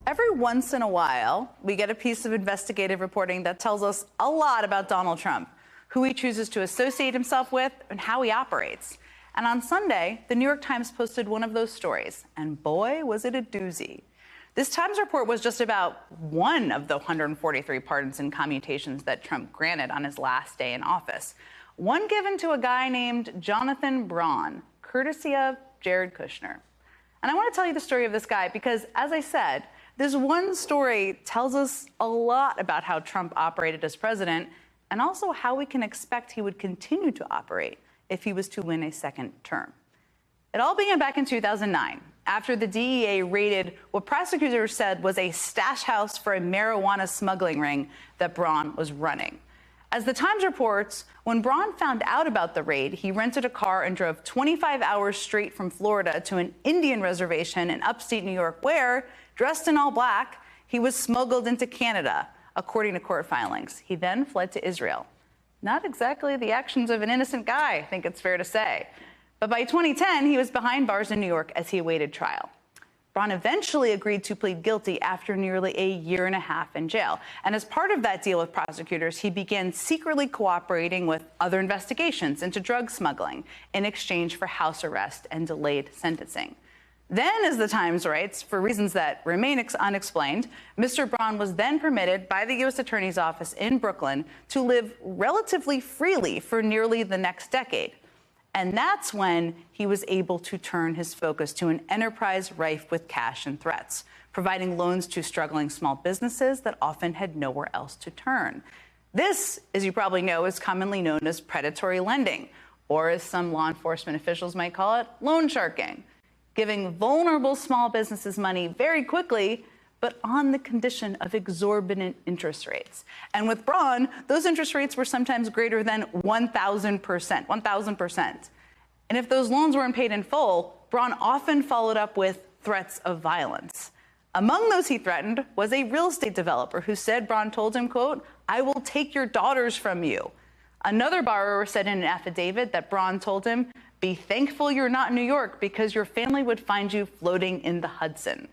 Every once in a while, we get a piece of investigative reporting that tells us a lot about Donald Trump, who he chooses to associate himself with, and how he operates. And on Sunday, the New York Times posted one of those stories, and boy, was it a doozy. This Times report was just about one of the 143 pardons and commutations that Trump granted on his last day in office. One given to a guy named Jonathan Braun, courtesy of Jared Kushner. And I want to tell you the story of this guy because, as I said, this one story tells us a lot about how Trump operated as president and also how we can expect he would continue to operate if he was to win a second term. It all began back in 2009, after the DEA raided what prosecutors said was a stash house for a marijuana smuggling ring that Braun was running. As the Times reports, when Braun found out about the raid, he rented a car and drove 25 hours straight from Florida to an Indian reservation in upstate New York where, dressed in all black, he was smuggled into Canada, according to court filings. He then fled to Israel. Not exactly the actions of an innocent guy, I think it's fair to say. But by 2010, he was behind bars in New York as he awaited trial. Braun eventually agreed to plead guilty after nearly a year and a half in jail. And as part of that deal with prosecutors, he began secretly cooperating with other investigations into drug smuggling in exchange for house arrest and delayed sentencing. Then, as the Times writes, for reasons that remain unexplained, Mr. Braun was then permitted by the U.S. Attorney's Office in Brooklyn to live relatively freely for nearly the next decade. And that's when he was able to turn his focus to an enterprise rife with cash and threats, providing loans to struggling small businesses that often had nowhere else to turn. This, as you probably know, is commonly known as predatory lending, or as some law enforcement officials might call it, loan sharking, giving vulnerable small businesses money very quickly, but on the condition of exorbitant interest rates. And with Braun, those interest rates were sometimes greater than 1,000%. And if those loans weren't paid in full, Braun often followed up with threats of violence. Among those he threatened was a real estate developer who said Braun told him, quote, "I will take your daughters from you." Another borrower said in an affidavit that Braun told him, "Be thankful you're not in New York because your family would find you floating in the Hudson."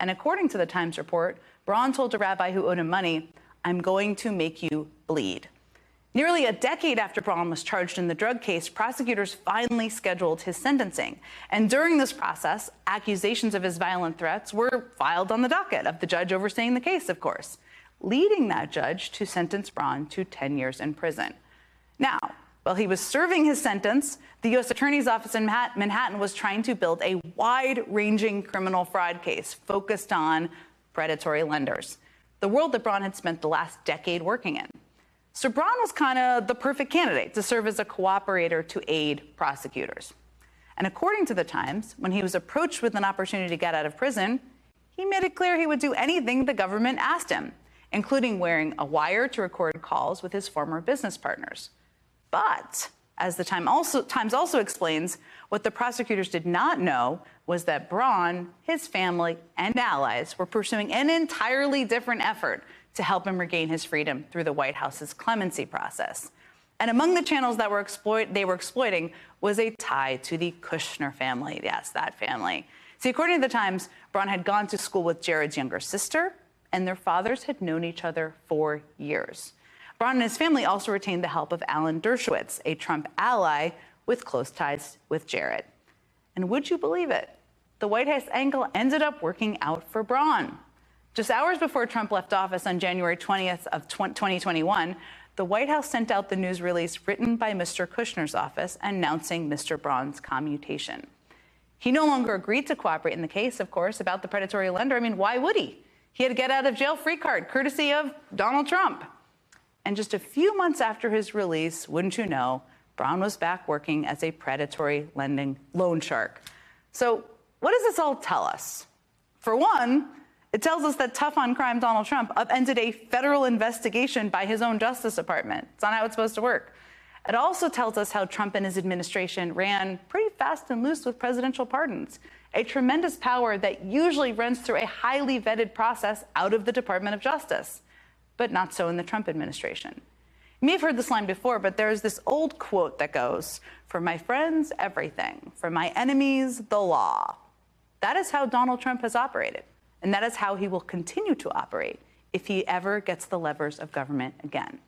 And according to the Times report, Braun told a rabbi who owed him money, "I'm going to make you bleed." Nearly a decade after Braun was charged in the drug case, prosecutors finally scheduled his sentencing. And during this process, accusations of his violent threats were filed on the docket of the judge overseeing the case, of course, leading that judge to sentence Braun to 10 years in prison. Now, while he was serving his sentence, the U.S. Attorney's Office in Manhattan was trying to build a wide-ranging criminal fraud case focused on predatory lenders, the world that Braun had spent the last decade working in. So Braun was kind of the perfect candidate to serve as a cooperator to aid prosecutors. And according to the Times, when he was approached with an opportunity to get out of prison, he made it clear he would do anything the government asked him, including wearing a wire to record calls with his former business partners. But, as the Times also explains, what the prosecutors did not know was that Braun, his family, and allies were pursuing an entirely different effort to help him regain his freedom through the White House's clemency process. And among the channels that they were exploiting was a tie to the Kushner family. Yes, that family. See, according to the Times, Braun had gone to school with Jared's younger sister, and their fathers had known each other for years. Braun and his family also retained the help of Alan Dershowitz, a Trump ally with close ties with Jared. And would you believe it? The White House angle ended up working out for Braun. Just hours before Trump left office on January 20th of 2021, the White House sent out the news release written by Mr. Kushner's office announcing Mr. Braun's commutation. He no longer agreed to cooperate in the case, of course, about the predatory lender. I mean, why would he? He had a get-out-of-jail-free card, courtesy of Donald Trump. And just a few months after his release, wouldn't you know, Braun was back working as a predatory lending loan shark. So what does this all tell us? For one, it tells us that tough-on-crime Donald Trump upended a federal investigation by his own Justice Department. It's not how it's supposed to work. It also tells us how Trump and his administration ran pretty fast and loose with presidential pardons, a tremendous power that usually runs through a highly vetted process out of the Department of Justice. But not so in the Trump administration. You may have heard this line before, but there's this old quote that goes, "For my friends, everything. For my enemies, the law." That is how Donald Trump has operated. And that is how he will continue to operate if he ever gets the levers of government again.